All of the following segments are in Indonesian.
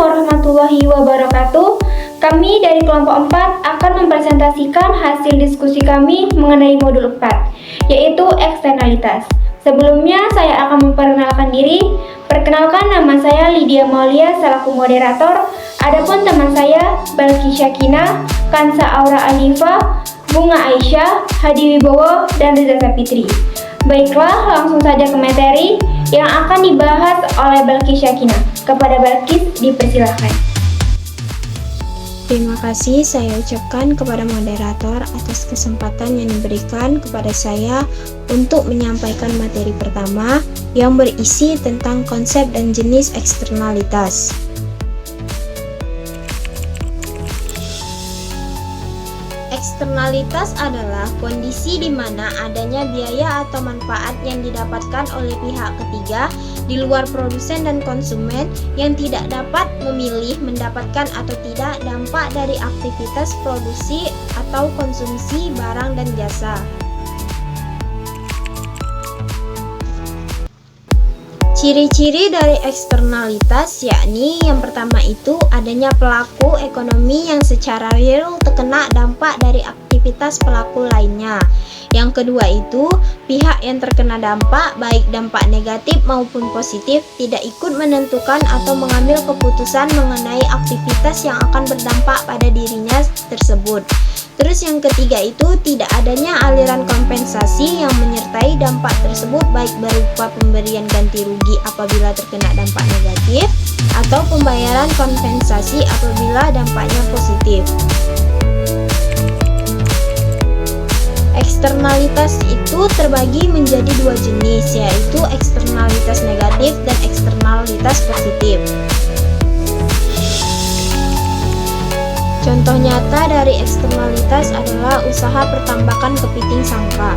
warahmatullahi wabarakatuh. Kami dari kelompok 4 akan mempresentasikan hasil diskusi kami mengenai modul 4, yaitu eksternalitas. Sebelumnya saya akan memperkenalkan diri. Perkenalkan, nama saya Lydia Maulia selaku moderator. Adapun teman saya Balki Syakina, Kansa Aura Alifa, Bunga Aisyah, Hadi Wibowo, dan Reza Sapitri. Baiklah, langsung saja ke materi yang akan dibahas oleh Balki Syakina. Kepada Balkis, dipersilahkan. Terima kasih saya ucapkan kepada moderator atas kesempatan yang diberikan kepada saya untuk menyampaikan materi pertama yang berisi tentang konsep dan jenis eksternalitas. Eksternalitas adalah kondisi di mana adanya biaya atau manfaat yang didapatkan oleh pihak ketiga di luar produsen dan konsumen yang tidak dapat memilih mendapatkan atau tidak dampak dari aktivitas produksi atau konsumsi barang dan jasa. Ciri-ciri dari eksternalitas yakni yang pertama itu adanya pelaku ekonomi yang secara real terkena dampak dari aktivitas pelaku lainnya. Yang kedua itu pihak yang terkena dampak baik dampak negatif maupun positif tidak ikut menentukan atau mengambil keputusan mengenai aktivitas yang akan berdampak pada dirinya tersebut. Terus yang ketiga itu tidak adanya aliran kompensasi yang menyertai dampak tersebut baik berupa pemberian ganti rugi apabila terkena dampak negatif atau pembayaran kompensasi apabila dampaknya positif. Eksternalitas itu terbagi menjadi dua jenis, yaitu eksternalitas negatif dan eksternalitas positif. Contoh nyata dari eksternalitas adalah usaha pertambakan kepiting sangka,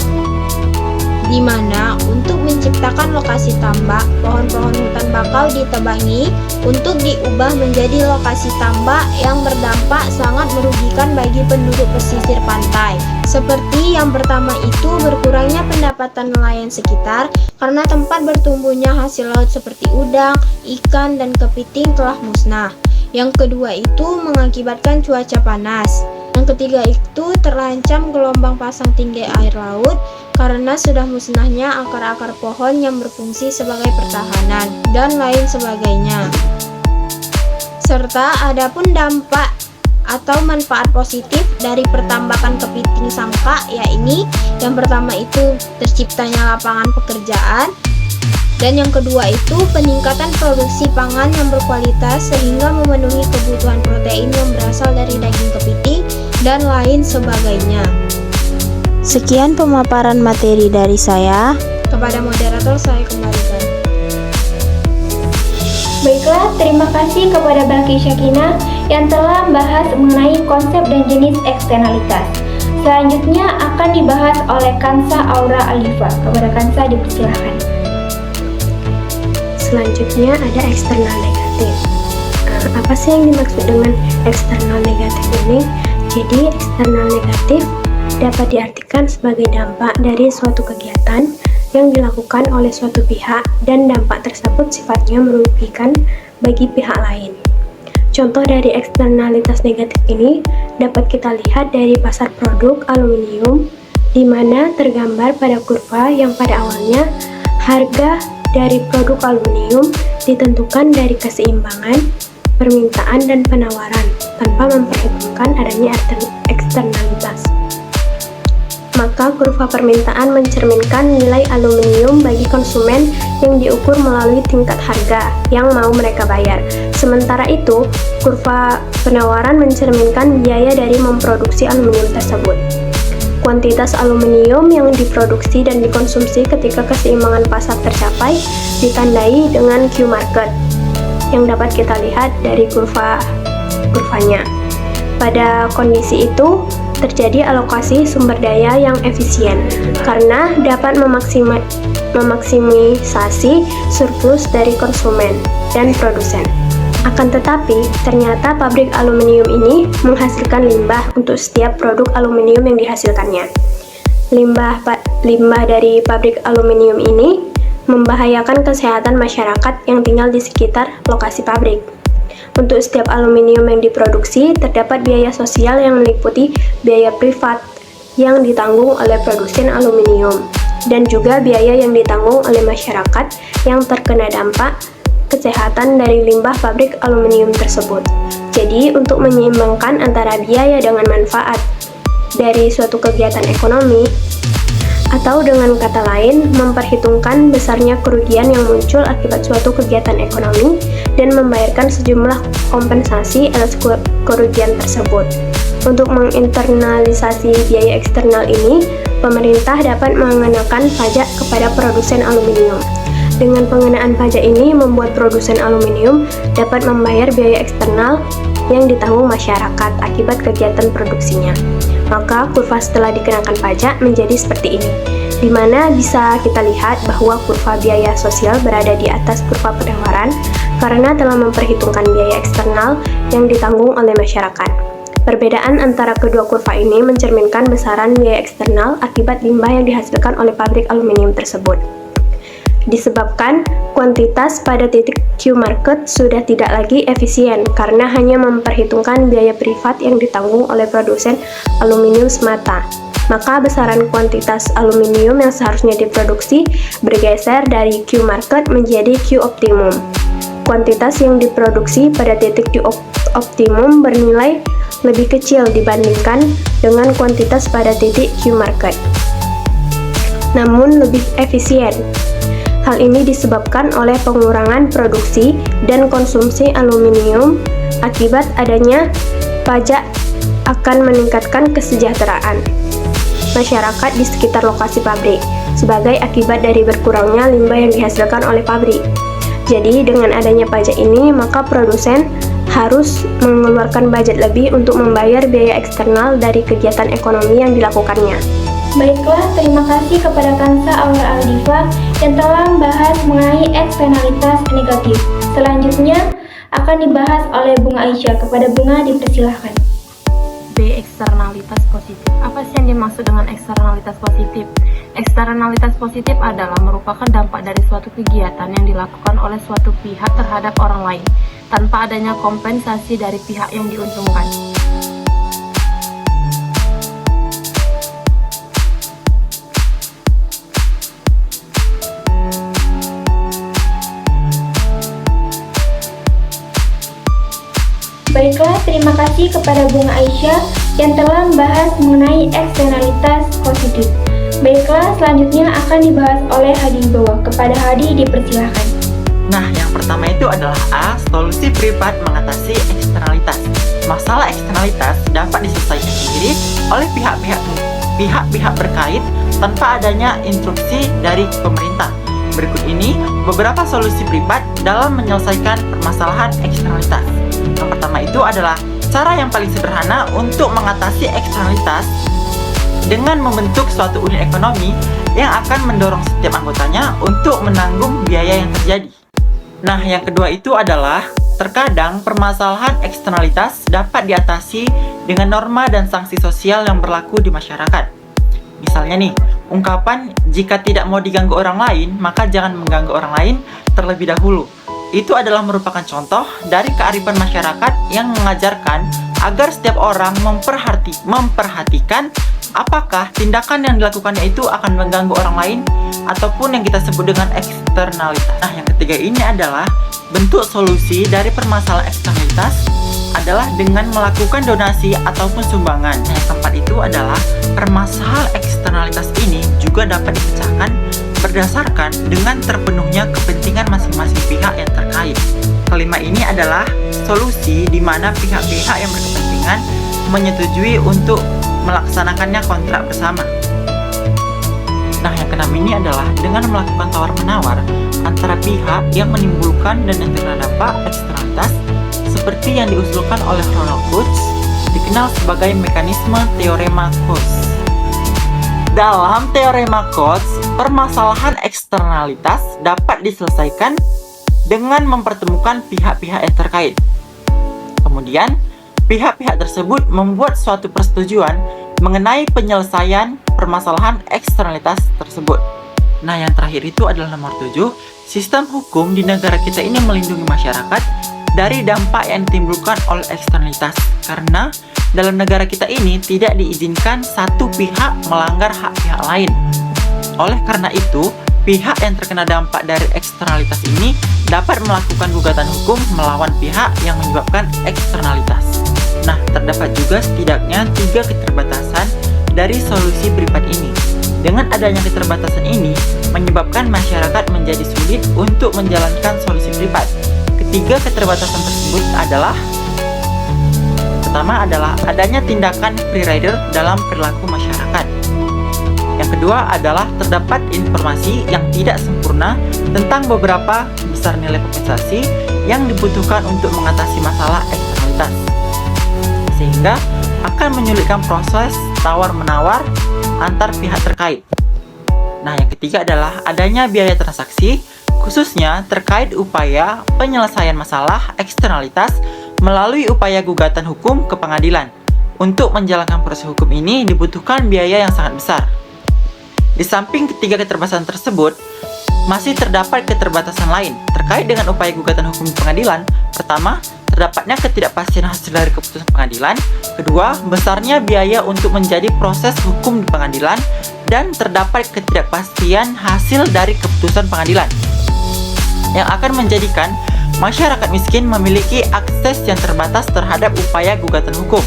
di mana untuk menciptakan lokasi tambak, pohon-pohon hutan bakau ditebangi untuk diubah menjadi lokasi tambak yang berdampak sangat merugikan bagi penduduk pesisir pantai. Seperti yang pertama itu berkurangnya pendapatan nelayan sekitar karena tempat bertumbuhnya hasil laut seperti udang, ikan, dan kepiting telah musnah. Yang kedua itu mengakibatkan cuaca panas. Yang ketiga itu terancam gelombang pasang tinggi air laut karena sudah musnahnya akar-akar pohon yang berfungsi sebagai pertahanan dan lain sebagainya. Serta adapun dampak atau manfaat positif dari pertambakan kepiting sangka yakni yang pertama itu terciptanya lapangan pekerjaan. Dan yang kedua itu peningkatan produksi pangan yang berkualitas sehingga memenuhi kebutuhan protein yang berasal dari daging kepiting dan lain sebagainya. Sekian pemaparan materi dari saya. Kepada moderator saya kembalikan. Baiklah, terima kasih kepada Balki Syakina yang telah membahas mengenai konsep dan jenis eksternalitas. Selanjutnya akan dibahas oleh Kansa Aura Alifa. Kepada Kansa dipersilahkan. Selanjutnya ada eksternal negatif. Apa sih yang dimaksud dengan eksternal negatif ini? Jadi eksternal negatif dapat diartikan sebagai dampak dari suatu kegiatan yang dilakukan oleh suatu pihak dan dampak tersebut sifatnya merugikan bagi pihak lain. Contoh dari eksternalitas negatif ini dapat kita lihat dari pasar produk aluminium, di mana tergambar pada kurva yang pada awalnya harga dari produk aluminium ditentukan dari keseimbangan permintaan dan penawaran tanpa memperhitungkan adanya eksternalitas. Maka kurva permintaan mencerminkan nilai aluminium bagi konsumen yang diukur melalui tingkat harga yang mau mereka bayar. Sementara itu, kurva penawaran mencerminkan biaya dari memproduksi aluminium tersebut. Kuantitas aluminium yang diproduksi dan dikonsumsi ketika keseimbangan pasar tercapai ditandai dengan Q market yang dapat kita lihat dari kurvanya. Pada kondisi itu terjadi alokasi sumber daya yang efisien karena dapat memaksimisasi surplus dari konsumen dan produsen. Akan tetapi, ternyata pabrik aluminium ini menghasilkan limbah untuk setiap produk aluminium yang dihasilkannya. Limbah dari pabrik aluminium ini membahayakan kesehatan masyarakat yang tinggal di sekitar lokasi pabrik. Untuk setiap aluminium yang diproduksi, terdapat biaya sosial yang meliputi biaya privat yang ditanggung oleh produsen aluminium, dan juga biaya yang ditanggung oleh masyarakat yang terkena dampak kesehatan dari limbah pabrik aluminium tersebut. Jadi, untuk menyeimbangkan antara biaya dengan manfaat dari suatu kegiatan ekonomi, atau dengan kata lain, memperhitungkan besarnya kerugian yang muncul akibat suatu kegiatan ekonomi dan membayarkan sejumlah kompensasi atas kerugian tersebut. Untuk menginternalisasi biaya eksternal ini, pemerintah dapat mengenakan pajak kepada produsen aluminium. Dengan pengenaan pajak ini membuat produsen aluminium dapat membayar biaya eksternal yang ditanggung masyarakat akibat kegiatan produksinya. Maka kurva setelah dikenakan pajak menjadi seperti ini, di mana bisa kita lihat bahwa kurva biaya sosial berada di atas kurva penawaran karena telah memperhitungkan biaya eksternal yang ditanggung oleh masyarakat. Perbedaan antara kedua kurva ini mencerminkan besaran biaya eksternal akibat limbah yang dihasilkan oleh pabrik aluminium tersebut. Disebabkan kuantitas pada titik Q market sudah tidak lagi efisien karena hanya memperhitungkan biaya privat yang ditanggung oleh produsen aluminium semata. Maka besaran kuantitas aluminium yang seharusnya diproduksi bergeser dari Q market menjadi Q optimum. Kuantitas yang diproduksi pada titik Q optimum bernilai lebih kecil dibandingkan dengan kuantitas pada titik Q market, namun lebih efisien. Hal ini disebabkan oleh pengurangan produksi dan konsumsi aluminium akibat adanya pajak akan meningkatkan kesejahteraan masyarakat di sekitar lokasi pabrik sebagai akibat dari berkurangnya limbah yang dihasilkan oleh pabrik. Jadi dengan adanya pajak ini, maka produsen harus mengeluarkan budget lebih untuk membayar biaya eksternal dari kegiatan ekonomi yang dilakukannya. Baiklah, terima kasih kepada Kansa Aura Aldiva yang telah membahas mengenai eksternalitas negatif. Selanjutnya akan dibahas oleh Bunga Aisyah. Kepada Bunga dipersilahkan. B. Eksternalitas positif. Apa sih yang dimaksud dengan eksternalitas positif? Eksternalitas positif adalah merupakan dampak dari suatu kegiatan yang dilakukan oleh suatu pihak terhadap orang lain tanpa adanya kompensasi dari pihak yang diuntungkan. Baiklah, terima kasih kepada Bunga Aisyah yang telah membahas mengenai eksternalitas positif. Baiklah, selanjutnya akan dibahas oleh Hadi Wibowo. Kepada Hadi dipersilahkan. Nah, yang pertama itu adalah A. Solusi privat mengatasi eksternalitas. Masalah eksternalitas dapat diselesaikan sendiri oleh pihak-pihak berkait tanpa adanya instruksi dari pemerintah. Berikut ini beberapa solusi privat dalam menyelesaikan permasalahan eksternalitas. Yang pertama itu adalah cara yang paling sederhana untuk mengatasi eksternalitas dengan membentuk suatu unit ekonomi yang akan mendorong setiap anggotanya untuk menanggung biaya yang terjadi. Nah, yang kedua itu adalah terkadang permasalahan eksternalitas dapat diatasi dengan norma dan sanksi sosial yang berlaku di masyarakat. Misalnya nih, ungkapan jika tidak mau diganggu orang lain, maka jangan mengganggu orang lain terlebih dahulu. Itu adalah merupakan contoh dari kearifan masyarakat yang mengajarkan agar setiap orang memperhatikan apakah tindakan yang dilakukannya itu akan mengganggu orang lain ataupun yang kita sebut dengan eksternalitas. Nah, yang ketiga ini adalah bentuk solusi dari permasalahan eksternalitas adalah dengan melakukan donasi ataupun sumbangan. Nah, yang keempat itu adalah permasalahan eksternalitas ini juga dapat dipecahkan berdasarkan dengan terpenuhnya kepentingan masing-masing pihak yang terkait. Kelima ini adalah solusi di mana pihak-pihak yang berkepentingan menyetujui untuk melaksanakannya kontrak bersama. Nah, yang keenam ini adalah dengan melakukan tawar-menawar antara pihak yang menimbulkan dan yang terkena dampak eksternalitas seperti yang diusulkan oleh Ronald Coase, dikenal sebagai mekanisme teorema Coase. Dalam teorema Coase, permasalahan eksternalitas dapat diselesaikan dengan mempertemukan pihak-pihak yang terkait. Kemudian, pihak-pihak tersebut membuat suatu persetujuan mengenai penyelesaian permasalahan eksternalitas tersebut. Nah, yang terakhir itu adalah nomor 7. Sistem hukum di negara kita ini melindungi masyarakat dari dampak yang ditimbulkan oleh eksternalitas. Karena dalam negara kita ini tidak diizinkan satu pihak melanggar hak pihak lain. Oleh karena itu, pihak yang terkena dampak dari eksternalitas ini dapat melakukan gugatan hukum melawan pihak yang menyebabkan eksternalitas. Nah, terdapat juga setidaknya 3 keterbatasan dari solusi privat ini. Dengan adanya keterbatasan ini, menyebabkan masyarakat menjadi sulit untuk menjalankan solusi privat. Ketiga keterbatasan tersebut adalah: pertama adalah adanya tindakan free rider dalam perilaku masyarakat. Yang kedua adalah terdapat informasi yang tidak sempurna tentang beberapa besar nilai kompensasi yang dibutuhkan untuk mengatasi masalah eksternalitas, sehingga akan menyulitkan proses tawar-menawar antar pihak terkait. Nah, yang ketiga adalah adanya biaya transaksi, khususnya terkait upaya penyelesaian masalah eksternalitas melalui upaya gugatan hukum ke pengadilan. Untuk menjalankan proses hukum ini dibutuhkan biaya yang sangat besar. Di samping ketiga keterbatasan tersebut, masih terdapat keterbatasan lain terkait dengan upaya gugatan hukum di pengadilan. Pertama, terdapatnya ketidakpastian hasil dari keputusan pengadilan. Kedua, besarnya biaya untuk menjadi proses hukum di pengadilan. Dan terdapat ketidakpastian hasil dari keputusan pengadilan, yang akan menjadikan masyarakat miskin memiliki akses yang terbatas terhadap upaya gugatan hukum.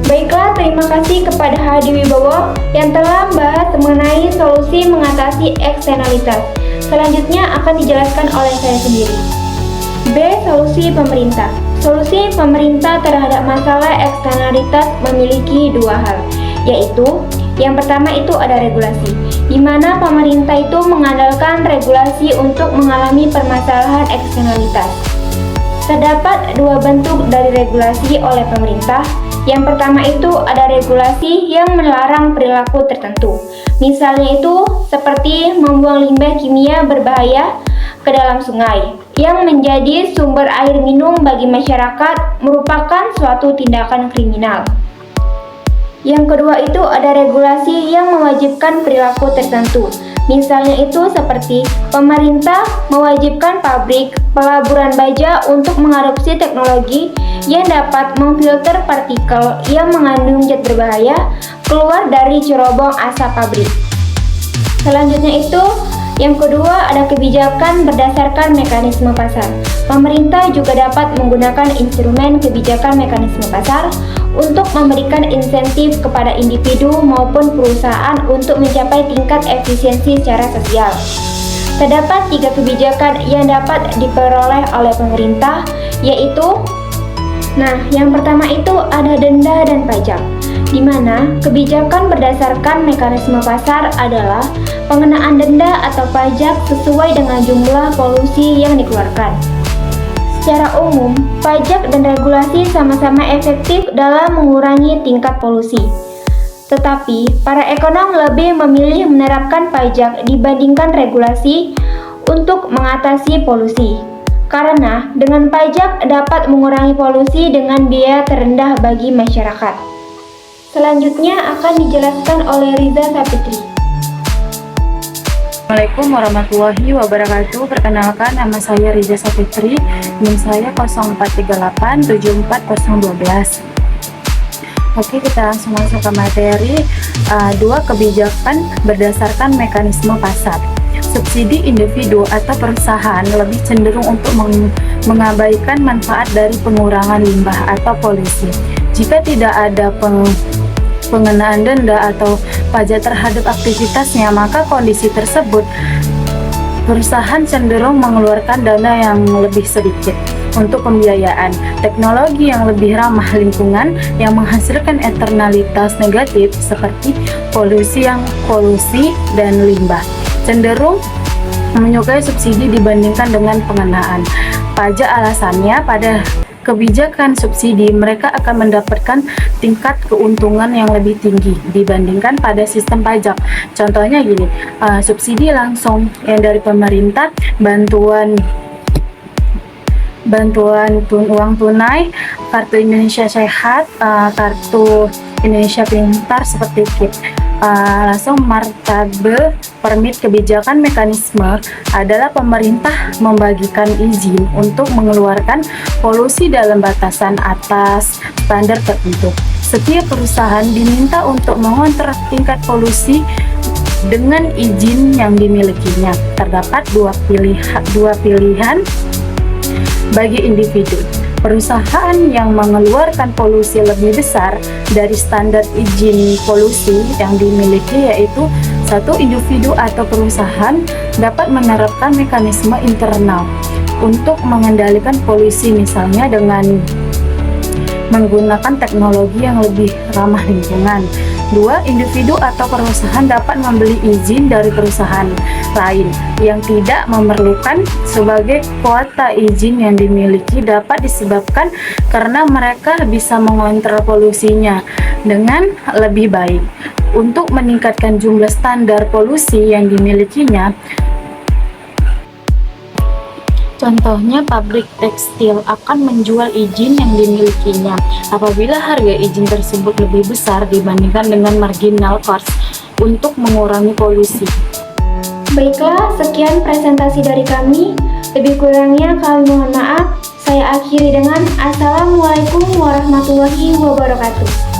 Baiklah, terima kasih kepada Hadi Wibowo yang telah membahas mengenai solusi mengatasi eksternalitas. Selanjutnya akan dijelaskan oleh saya sendiri. B. Solusi pemerintah. Solusi pemerintah terhadap masalah eksternalitas memiliki 2 hal, yaitu yang pertama itu ada regulasi, di mana pemerintah itu mengandalkan regulasi untuk mengalami permasalahan eksternalitas. Terdapat 2 bentuk dari regulasi oleh pemerintah. Yang pertama itu ada regulasi yang melarang perilaku tertentu. Misalnya itu seperti membuang limbah kimia berbahaya ke dalam sungai yang menjadi sumber air minum bagi masyarakat merupakan suatu tindakan kriminal. Yang kedua itu ada regulasi yang mewajibkan perilaku tertentu. Misalnya itu seperti pemerintah mewajibkan pabrik pelaburan baja untuk mengadopsi teknologi yang dapat memfilter partikel yang mengandung zat berbahaya keluar dari cerobong asap pabrik. Selanjutnya itu yang kedua ada kebijakan berdasarkan mekanisme pasar. Pemerintah juga dapat menggunakan instrumen kebijakan mekanisme pasar untuk memberikan insentif kepada individu maupun perusahaan untuk mencapai tingkat efisiensi secara sosial. Terdapat 3 kebijakan yang dapat diperoleh oleh pemerintah, yaitu yang pertama itu ada denda dan pajak, di mana kebijakan berdasarkan mekanisme pasar adalah pengenaan denda atau pajak sesuai dengan jumlah polusi yang dikeluarkan. Secara umum, pajak dan regulasi sama-sama efektif dalam mengurangi tingkat polusi. Tetapi, para ekonom lebih memilih menerapkan pajak dibandingkan regulasi untuk mengatasi polusi. Karena dengan pajak dapat mengurangi polusi dengan biaya terendah bagi masyarakat. Selanjutnya akan dijelaskan oleh Riza Sapitri. Assalamualaikum warahmatullahi wabarakatuh. Perkenalkan, nama saya Riza Sapitri, NIM saya 0438740012. Oke, kita langsung masuk ke materi. 2 kebijakan berdasarkan mekanisme pasar. Subsidi individu atau perusahaan lebih cenderung untuk mengabaikan manfaat dari pengurangan limbah atau polusi. Jika tidak ada pengenaan denda atau pajak terhadap aktivitasnya, maka kondisi tersebut perusahaan cenderung mengeluarkan dana yang lebih sedikit untuk pembiayaan teknologi yang lebih ramah lingkungan yang menghasilkan eksternalitas negatif seperti polusi dan limbah. Cenderung menyukai subsidi dibandingkan dengan pengenaan pajak. Alasannya, pada kebijakan subsidi mereka akan mendapatkan tingkat keuntungan yang lebih tinggi dibandingkan pada sistem pajak. Contohnya gini, subsidi langsung yang dari pemerintah, bantuan uang tunai, kartu Indonesia Sehat, kartu Indonesia Pintar seperti KIP. langsung martabel permit kebijakan mekanisme adalah pemerintah membagikan izin untuk mengeluarkan polusi dalam batasan atas standar tertentu. Setiap perusahaan diminta untuk mengontrak tingkat polusi dengan izin yang dimilikinya. Terdapat dua pilihan bagi individu. Perusahaan yang mengeluarkan polusi lebih besar dari standar izin polusi yang dimiliki, yaitu satu individu atau perusahaan dapat menerapkan mekanisme internal untuk mengendalikan polusi, misalnya dengan menggunakan teknologi yang lebih ramah lingkungan. Dua, individu atau perusahaan dapat membeli izin dari perusahaan lain yang tidak memerlukan sebagai kuota izin yang dimiliki dapat disebabkan karena mereka bisa mengontrol polusinya dengan lebih baik. Untuk meningkatkan jumlah standar polusi yang dimilikinya, contohnya, pabrik tekstil akan menjual izin yang dimilikinya apabila harga izin tersebut lebih besar dibandingkan dengan marginal cost untuk mengurangi polusi. Baiklah, sekian presentasi dari kami. Lebih kurangnya kami mohon maaf. Saya akhiri dengan Assalamualaikum warahmatullahi wabarakatuh.